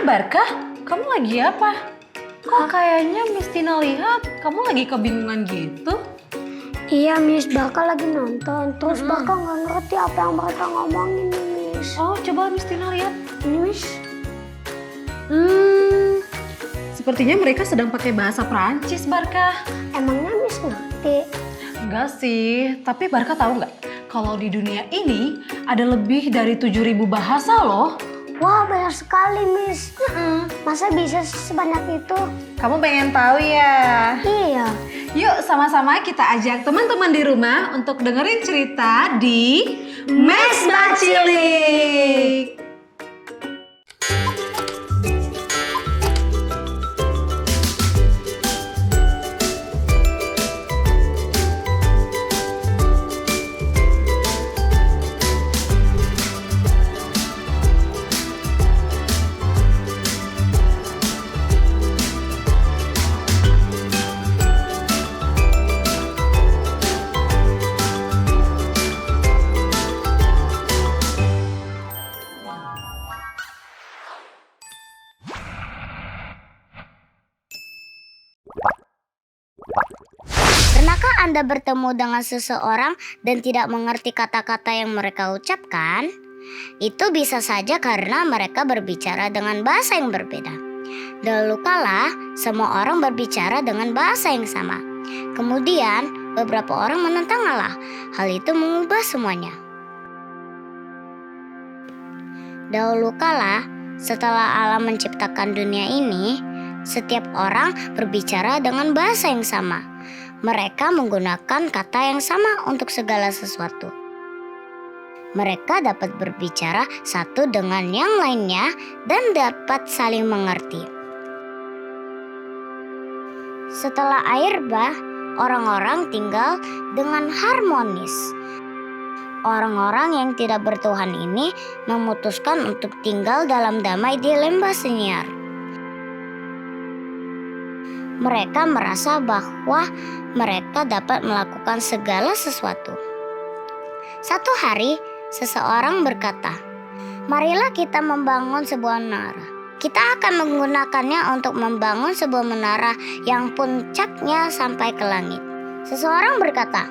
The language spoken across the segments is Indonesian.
Barka, kamu lagi apa? Kok kayaknya Miss Tina lihat kamu lagi kebingungan gitu? Iya Miss, Barka lagi nonton. Terus Barka nggak ngerti apa yang mereka ngomongin nih Miss. Oh, coba Miss Tina lihat. Ini Miss. Sepertinya mereka sedang pakai bahasa Prancis, Barka. Emangnya Miss ngerti? Enggak sih, tapi Barka tahu nggak? Kalau di dunia ini ada lebih dari 7.000 bahasa loh. Wah, banyak sekali Miss. Masa bisa sebanyak itu? Kamu pengen tahu ya? Iya. Yuk sama-sama kita ajak teman-teman di rumah untuk dengerin cerita di Mesbah Cilik. Pernahkah Anda bertemu dengan seseorang dan tidak mengerti kata-kata yang mereka ucapkan? Itu bisa saja karena mereka berbicara dengan bahasa yang berbeda. Dahulu kala, semua orang berbicara dengan bahasa yang sama. Kemudian, beberapa orang menentang Allah. Hal itu mengubah semuanya. Dahulu kala, setelah Allah menciptakan dunia ini, setiap orang berbicara dengan bahasa yang sama. Mereka menggunakan kata yang sama untuk segala sesuatu. Mereka dapat berbicara satu dengan yang lainnya dan dapat saling mengerti. Setelah air bah, orang-orang tinggal dengan harmonis. Orang-orang yang tidak bertuhan ini memutuskan untuk tinggal dalam damai di lembah Seniar. Mereka merasa bahwa mereka dapat melakukan segala sesuatu. Satu hari, seseorang berkata, "Marilah kita membangun sebuah menara. Kita akan menggunakannya untuk membangun sebuah menara yang puncaknya sampai ke langit." Seseorang berkata,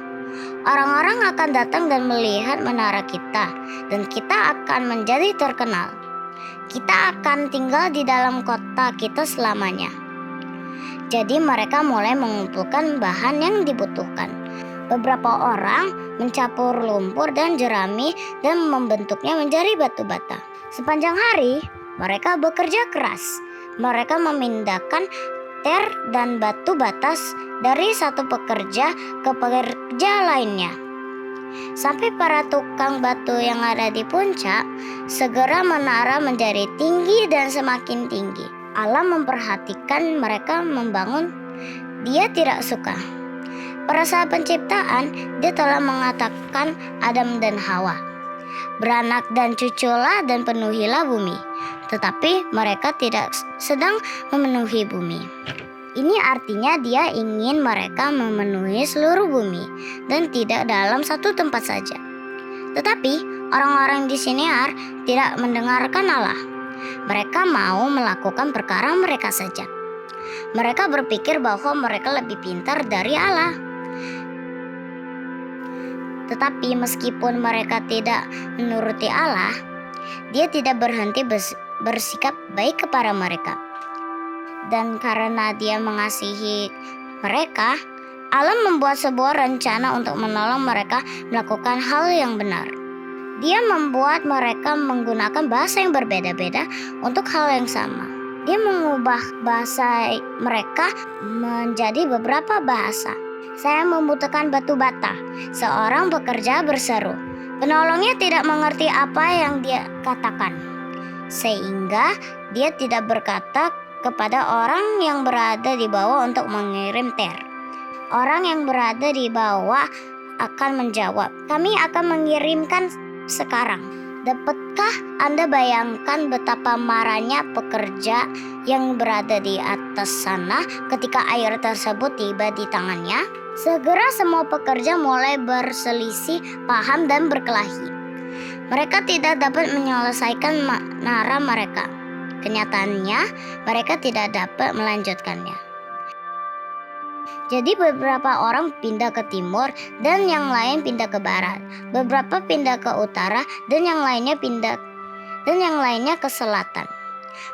"Orang-orang akan datang dan melihat menara kita, dan kita akan menjadi terkenal. Kita akan tinggal di dalam kota kita selamanya." Jadi mereka mulai mengumpulkan bahan yang dibutuhkan. Beberapa orang mencampur lumpur dan jerami dan membentuknya menjadi batu bata. Sepanjang hari, mereka bekerja keras. Mereka memindahkan ter dan batu batas dari satu pekerja ke pekerja lainnya. Sampai para tukang batu yang ada di puncak, segera menara menjadi tinggi dan semakin tinggi. Allah memperhatikan mereka membangun. Dia tidak suka. Pada saat penciptaan, dia telah mengatakan Adam dan Hawa, "Beranak dan cuculah dan penuhilah bumi." Tetapi mereka tidak sedang memenuhi bumi. Ini artinya dia ingin mereka memenuhi seluruh bumi dan tidak dalam satu tempat saja. Tetapi orang-orang di Seniar tidak mendengarkan Allah. Mereka mau melakukan perkara mereka saja. Mereka berpikir bahwa mereka lebih pintar dari Allah. Tetapi meskipun mereka tidak menuruti Allah, Dia tidak berhenti bersikap baik kepada mereka. Dan karena Dia mengasihi mereka, Allah membuat sebuah rencana untuk menolong mereka melakukan hal yang benar. Dia membuat mereka menggunakan bahasa yang berbeda-beda untuk hal yang sama. Dia mengubah bahasa mereka menjadi beberapa bahasa. "Saya membutuhkan batu bata," seorang pekerja berseru. Penolongnya tidak mengerti apa yang dia katakan, sehingga dia tidak berkata kepada orang yang berada di bawah untuk mengirim ter. Orang yang berada di bawah akan menjawab, "Kami akan mengirimkan sekarang." Dapatkah Anda bayangkan betapa marahnya pekerja yang berada di atas sana ketika air tersebut tiba di tangannya? Segera semua pekerja mulai berselisih paham dan berkelahi. Mereka tidak dapat menyelesaikan menara mereka. Kenyataannya, mereka tidak dapat melanjutkannya. Jadi beberapa orang pindah ke timur dan yang lain pindah ke barat. Beberapa pindah ke utara dan yang lainnya ke selatan.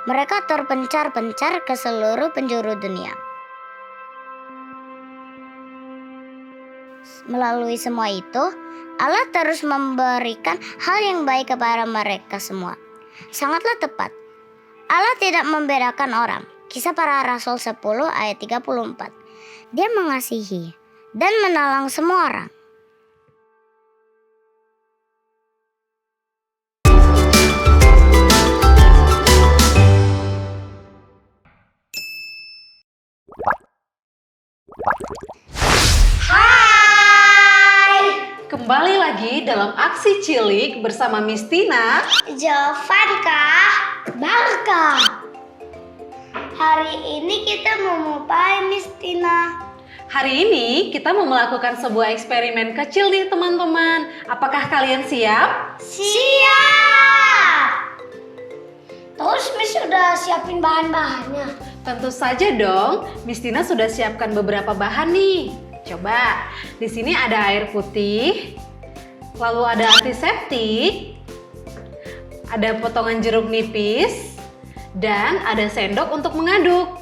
Mereka terpencar-pencar ke seluruh penjuru dunia. Melalui semua itu, Allah terus memberikan hal yang baik kepada mereka semua. Sangatlah tepat. Allah tidak membedakan orang. Kisah Para Rasul 10 ayat 34. Dia mengasihi dan menolong semua orang. Kembali lagi dalam aksi cilik bersama Miss Tina, Jovanka, Barka. Hari ini kita mau ngapain, Miss Tina? Hari ini kita mau melakukan sebuah eksperimen kecil nih teman-teman. Apakah kalian siap? Siap! Terus Miss sudah siapin bahan-bahannya? Tentu saja dong, Miss Tina sudah siapkan beberapa bahan nih. Coba, di sini ada air putih, lalu ada antiseptik, ada potongan jeruk nipis, dan ada sendok untuk mengaduk.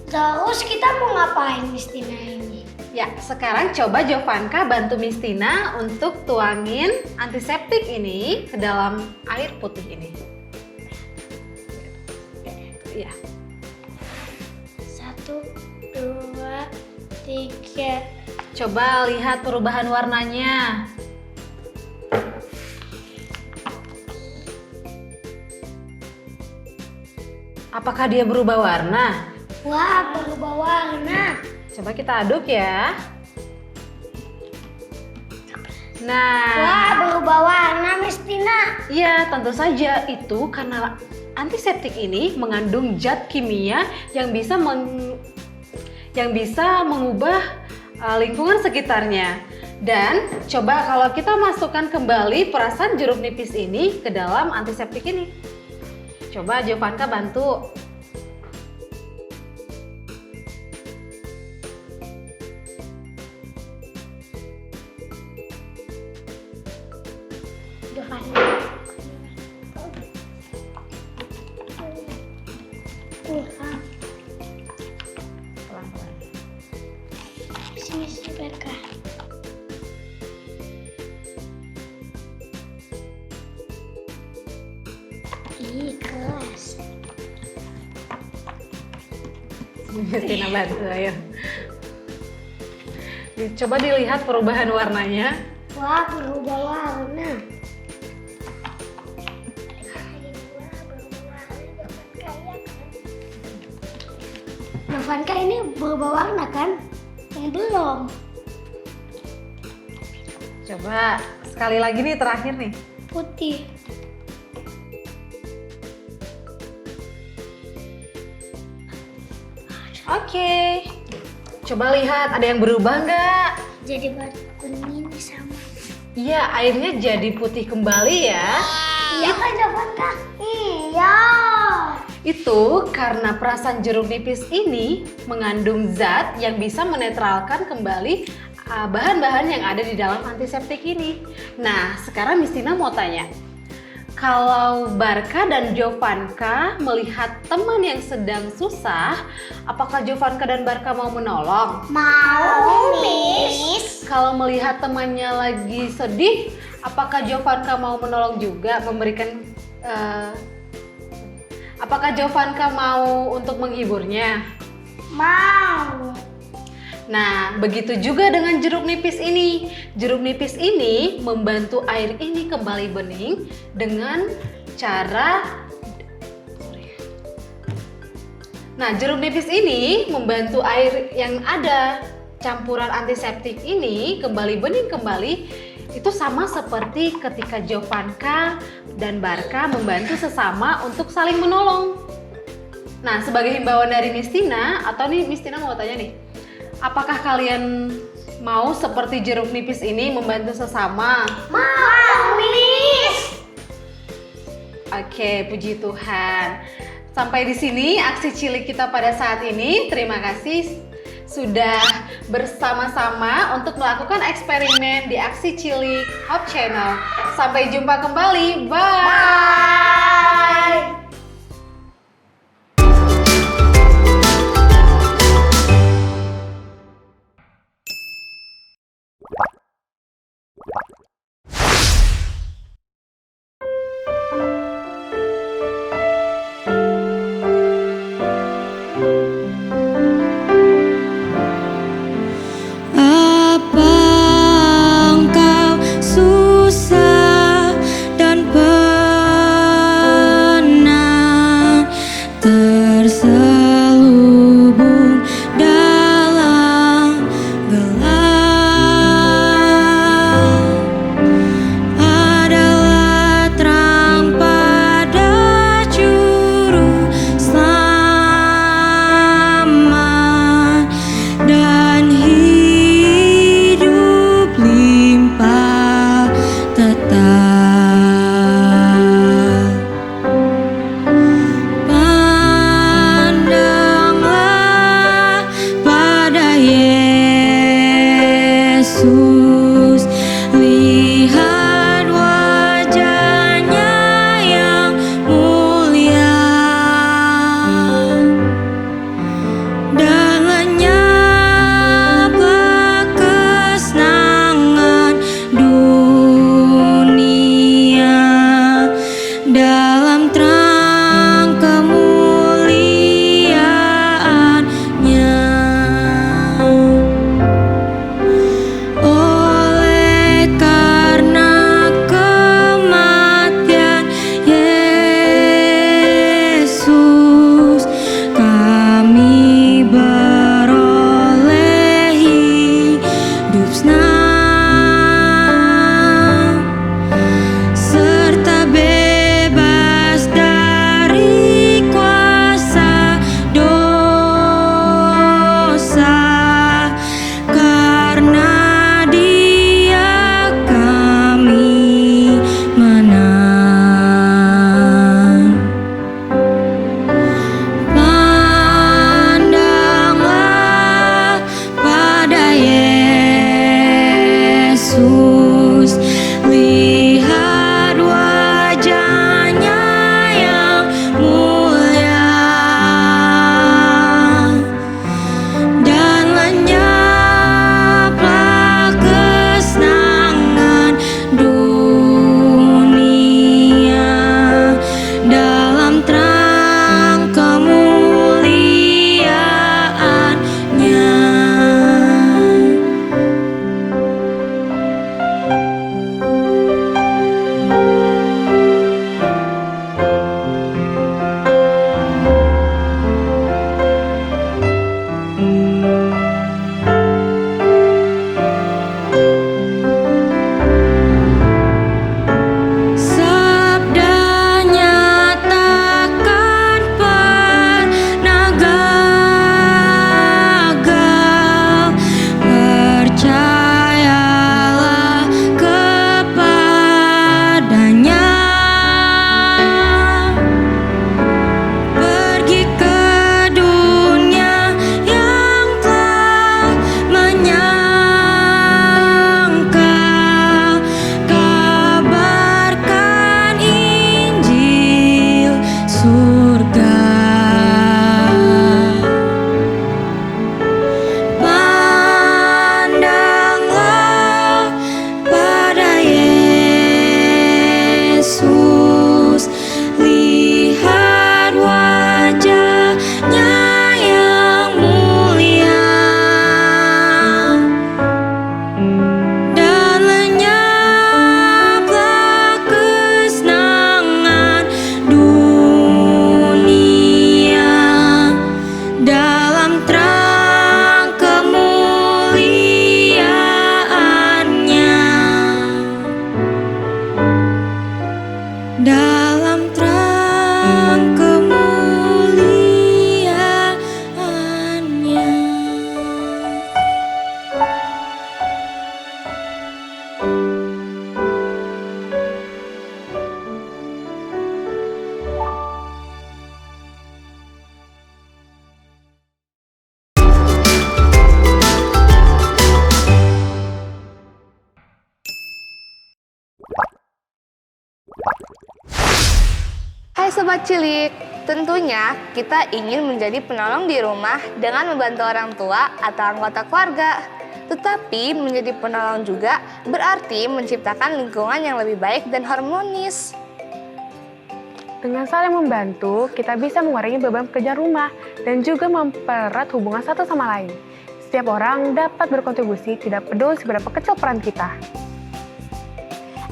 Terus kita mau ngapain, Miss Tina ini? Ya, sekarang coba Jovanka bantu Miss Tina untuk tuangin antiseptik ini ke dalam air putih ini. Ya. 1, 2, 3. Coba lihat perubahan warnanya. Apakah dia berubah warna? Wah, berubah warna. Coba kita aduk ya. Nah, Wah, berubah warna, Miss Tina. iya tentu saja itu karena antiseptik ini mengandung zat kimia yang bisa mengubah lingkungan sekitarnya. Dan coba kalau kita masukkan kembali perasan jeruk nipis ini ke dalam antiseptik ini. Coba Jovanka bantu. Pelan-pelan. Sini, Barka. Ih, keras. Miss Tina bantu, ayo. Coba dilihat perubahan warnanya. Wah, berubah warna. Jovanka ini berubah warna kan? Yang belum. Coba sekali lagi nih terakhir nih. Putih. Oke. Coba lihat ada yang berubah nggak? Jadi warna kuning sama. Iya, airnya jadi putih kembali ya. Iya kan Jovanka? Iya. Itu karena perasan jeruk nipis ini mengandung zat yang bisa menetralkan kembali bahan-bahan yang ada di dalam antiseptik ini. Nah, sekarang Miss Tina mau tanya. Kalau Barka dan Jovanka melihat teman yang sedang susah, apakah Jovanka dan Barka mau menolong? Mau, Miss. Kalau melihat temannya lagi sedih, apakah Jovanka mau menolong juga, memberikan apakah Jovanka mau untuk menghiburnya? Mau. Nah, begitu juga dengan jeruk nipis ini. Jeruk nipis ini membantu air ini kembali bening dengan cara jeruk nipis ini membantu air yang ada campuran antiseptik ini kembali bening kembali. Itu sama seperti ketika Jovanka dan Barka membantu sesama untuk saling menolong. Nah, sebagai himbauan dari Miss Tina, atau nih Miss Tina mau tanya nih, apakah kalian mau seperti jeruk nipis ini membantu sesama? Mau, Miss. Oke, puji Tuhan. Sampai di sini aksi cilik kita pada saat ini. Terima kasih sudah bersama-sama untuk melakukan eksperimen di aksi cilik Hope Channel. Sampai jumpa kembali. Bye. Apa engkau susah dan penat? Hai Sobat Cilik, tentunya kita ingin menjadi penolong di rumah dengan membantu orang tua atau anggota keluarga. Tetapi menjadi penolong juga berarti menciptakan lingkungan yang lebih baik dan harmonis. Dengan saling membantu, kita bisa mengurangi beban pekerjaan rumah dan juga mempererat hubungan satu sama lain. Setiap orang dapat berkontribusi, tidak peduli seberapa kecil peran kita.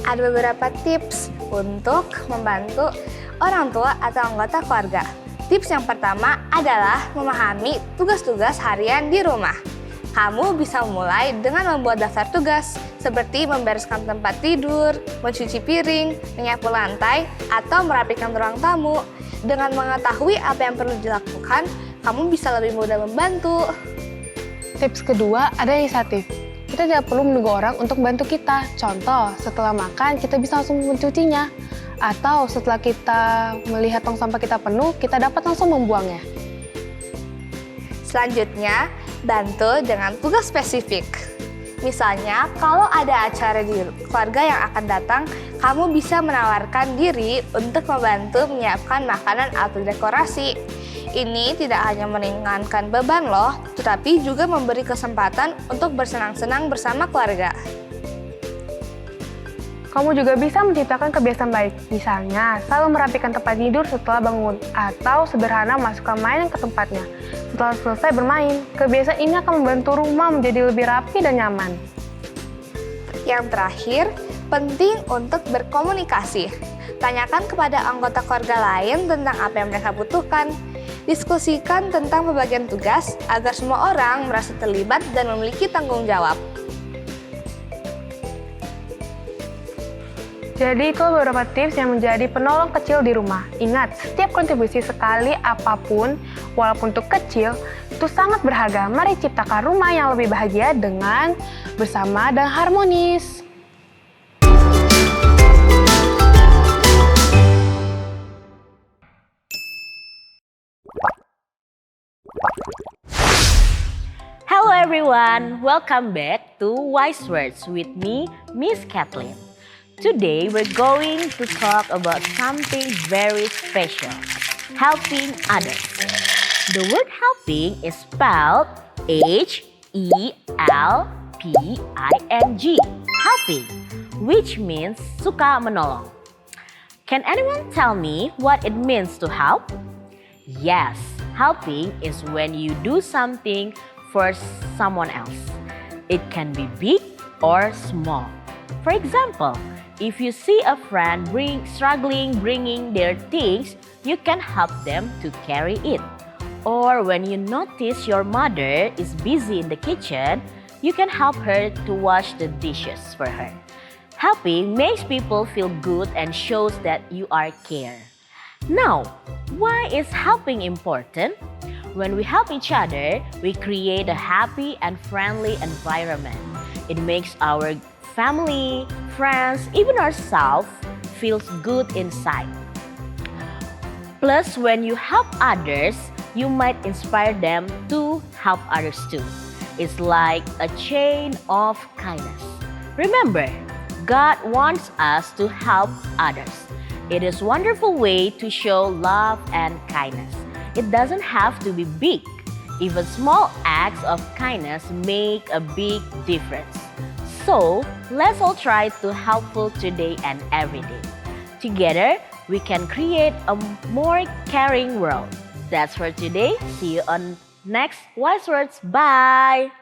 Ada beberapa tips untuk membantu orang tua atau anggota keluarga. Tips yang pertama adalah memahami tugas-tugas harian di rumah. Kamu bisa mulai dengan membuat daftar tugas, seperti membereskan tempat tidur, mencuci piring, menyapu lantai, atau merapikan ruang tamu. Dengan mengetahui apa yang perlu dilakukan, kamu bisa lebih mudah membantu. Tips kedua, ada inisiatif. Kita tidak perlu menunggu orang untuk membantu kita. Contoh, setelah makan, kita bisa langsung mencucinya. Atau setelah kita melihat tong sampah kita penuh, kita dapat langsung membuangnya. Selanjutnya, bantu dengan tugas spesifik. Misalnya, kalau ada acara di keluarga yang akan datang, kamu bisa menawarkan diri untuk membantu menyiapkan makanan atau dekorasi. Ini tidak hanya meringankan beban loh, tetapi juga memberi kesempatan untuk bersenang-senang bersama keluarga. Kamu juga bisa menciptakan kebiasaan baik, misalnya selalu merapikan tempat tidur setelah bangun, atau sederhana masukkan mainan ke tempatnya. Setelah selesai bermain, kebiasaan ini akan membantu rumah menjadi lebih rapi dan nyaman. Yang terakhir, penting untuk berkomunikasi. Tanyakan kepada anggota keluarga lain tentang apa yang mereka butuhkan. Diskusikan tentang pembagian tugas agar semua orang merasa terlibat dan memiliki tanggung jawab. Jadi itu beberapa tips yang menjadi penolong kecil di rumah. Ingat, setiap kontribusi sekali apapun, walaupun itu kecil, itu sangat berharga. Mari ciptakan rumah yang lebih bahagia dengan bersama dan harmonis. Hello everyone, welcome back to Wise Words with me, Miss Kathleen. Today we're going to talk about something very special, helping others. The word helping is spelled H-E-L-P-I-N-G, helping, which means suka menolong. Can anyone tell me what it means to help? Yes, helping is when you do something for someone else. It can be big or small. For example, if you see a friend struggling bringing their things, you can help them to carry it. Or when you notice your mother is busy in the kitchen, you can help her to wash the dishes for her. Helping makes people feel good and shows that you are care. Now, why is helping important? When we help each other, we create a happy and friendly environment. It makes our family, friends, even ourselves feels good inside. Plus, when you help others, you might inspire them to help others too. It's like a chain of kindness. Remember, God wants us to help others. It is a wonderful way to show love and kindness. It doesn't have to be big. Even small acts of kindness make a big difference. So, let's all try to helpful today and every day. Together, we can create a more caring world. That's for today. See you on next Wise Words. Bye!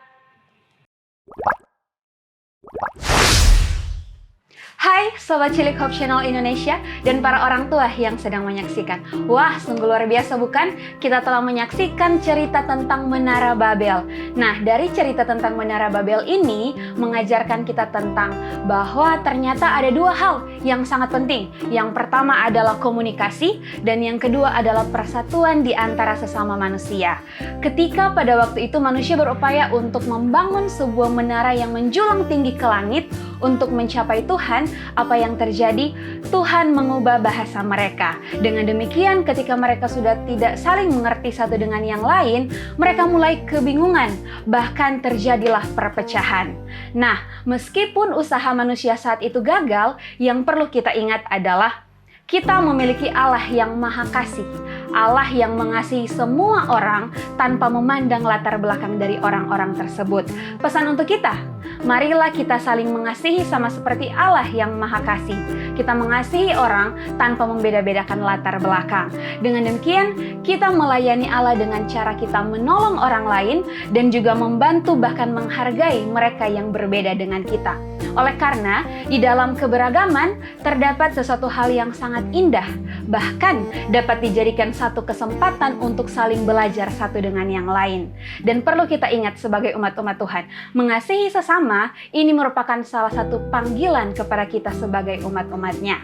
Hai Sobat Cilik Hope Channel Indonesia dan para orang tua yang sedang menyaksikan. Wah, sungguh luar biasa bukan? Kita telah menyaksikan cerita tentang Menara Babel. Nah, dari cerita tentang Menara Babel ini mengajarkan kita tentang bahwa ternyata ada dua hal yang sangat penting. Yang pertama adalah komunikasi dan yang kedua adalah persatuan di antara sesama manusia. Ketika pada waktu itu manusia berupaya untuk membangun sebuah menara yang menjulang tinggi ke langit untuk mencapai Tuhan, apa yang terjadi? Tuhan mengubah bahasa mereka. Dengan demikian, ketika mereka sudah tidak saling mengerti satu dengan yang lain, mereka mulai kebingungan, bahkan terjadilah perpecahan. Nah, meskipun usaha manusia saat itu gagal, yang perlu kita ingat adalah kita memiliki Allah yang Maha Kasih, Allah yang mengasihi semua orang tanpa memandang latar belakang dari orang-orang tersebut. Pesan untuk kita, marilah kita saling mengasihi sama seperti Allah yang Maha Kasih. Kita mengasihi orang tanpa membeda-bedakan latar belakang. Dengan demikian, kita melayani Allah dengan cara kita menolong orang lain dan juga membantu bahkan menghargai mereka yang berbeda dengan kita. Oleh karena di dalam keberagaman terdapat sesuatu hal yang sangat indah, bahkan dapat dijadikan satu kesempatan untuk saling belajar satu dengan yang lain. Dan perlu kita ingat sebagai umat-umat Tuhan, mengasihi sesama ini merupakan salah satu panggilan kepada kita sebagai umat-umatnya.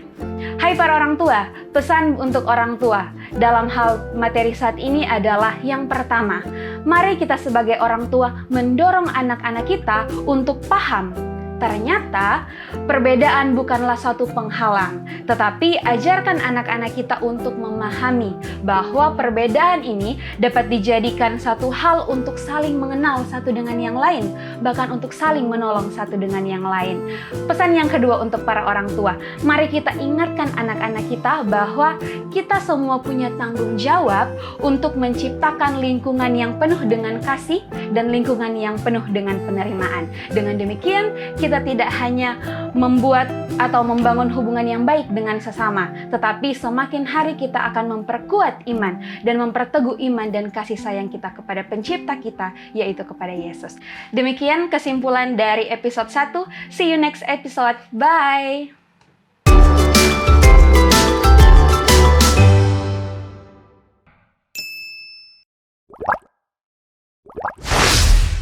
Hai para orang tua, pesan untuk orang tua dalam hal materi saat ini adalah yang pertama, mari kita sebagai orang tua mendorong anak-anak kita untuk paham. Ternyata perbedaan bukanlah suatu penghalang, tetapi ajarkan anak-anak kita untuk memahami bahwa perbedaan ini dapat dijadikan satu hal untuk saling mengenal satu dengan yang lain, bahkan untuk saling menolong satu dengan yang lain. Pesan yang kedua untuk para orang tua, mari kita ingatkan anak-anak kita bahwa kita semua punya tanggung jawab untuk menciptakan lingkungan yang penuh dengan kasih dan lingkungan yang penuh dengan penerimaan. Dengan demikian, kita tidak hanya membuat atau membangun hubungan yang baik dengan sesama, tetapi semakin hari kita akan memperkuat iman dan memperteguh iman dan kasih sayang kita kepada pencipta kita, yaitu kepada Yesus. Demikian kesimpulan dari episode 1. See you next episode. Bye!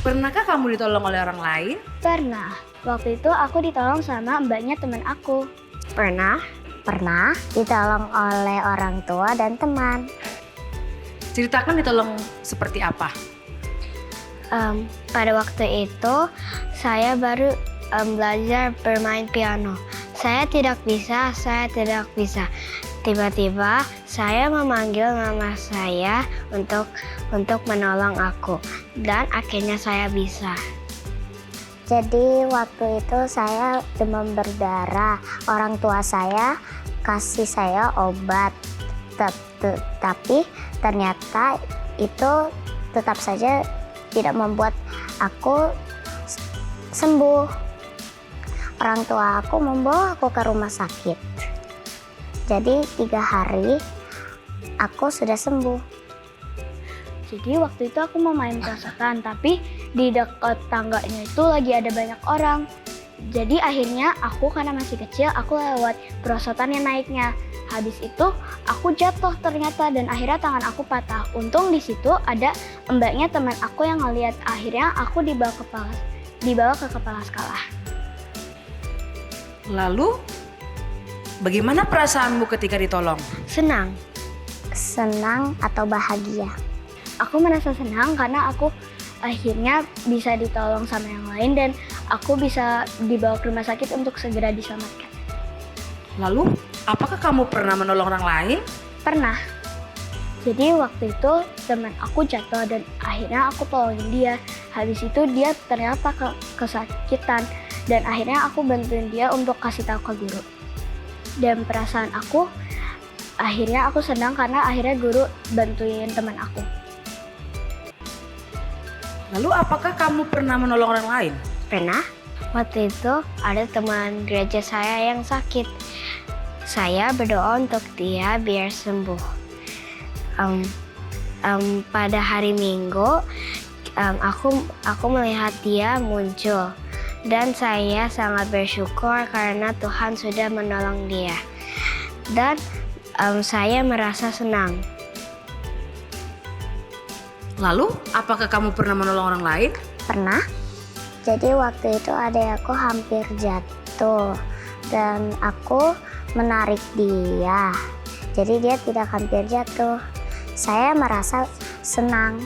Pernahkah kamu ditolong oleh orang lain? Pernah. Waktu itu aku ditolong sama mbaknya teman aku. Pernah ditolong oleh orang tua dan teman. Ceritakan ditolong seperti apa? Pada waktu itu saya baru belajar bermain piano. Saya tidak bisa. Tiba-tiba saya memanggil mama saya untuk menolong aku dan akhirnya saya bisa. Jadi waktu itu saya demam berdarah. Orang tua saya kasih saya obat. Tapi ternyata itu tetap saja tidak membuat aku sembuh. Orang tua aku membawa aku ke rumah sakit. Jadi 3 hari aku sudah sembuh. Jadi waktu itu aku mau main perosotan, tapi di dekat tangganya itu lagi ada banyak orang. Jadi akhirnya aku karena masih kecil, aku lewat perosotan yang naiknya. Habis itu aku jatuh ternyata dan akhirnya tangan aku patah. Untung di situ ada mbaknya teman aku yang ngeliat. Akhirnya aku dibawa ke kepala sekolah. Lalu, bagaimana perasaanmu ketika ditolong? Senang. Atau bahagia. Aku merasa senang karena aku akhirnya bisa ditolong sama yang lain dan aku bisa dibawa ke rumah sakit untuk segera diselamatkan. Lalu, apakah kamu pernah menolong orang lain? Pernah. Jadi waktu itu teman aku jatuh dan akhirnya aku tolongin dia. Habis itu dia ternyata kesakitan dan akhirnya aku bantuin dia untuk kasih tahu ke guru. Dan perasaan aku, akhirnya aku senang karena akhirnya guru bantuin teman aku. Lalu, apakah kamu pernah menolong orang lain? Pernah. Waktu itu ada teman gereja saya yang sakit. Saya berdoa untuk dia biar sembuh. Pada hari Minggu, aku melihat dia muncul. Dan saya sangat bersyukur karena Tuhan sudah menolong dia. Dan saya merasa senang. Lalu, apakah kamu pernah menolong orang lain? Pernah. Jadi waktu itu adik aku hampir jatuh dan aku menarik dia. Jadi dia tidak hampir jatuh. Saya merasa senang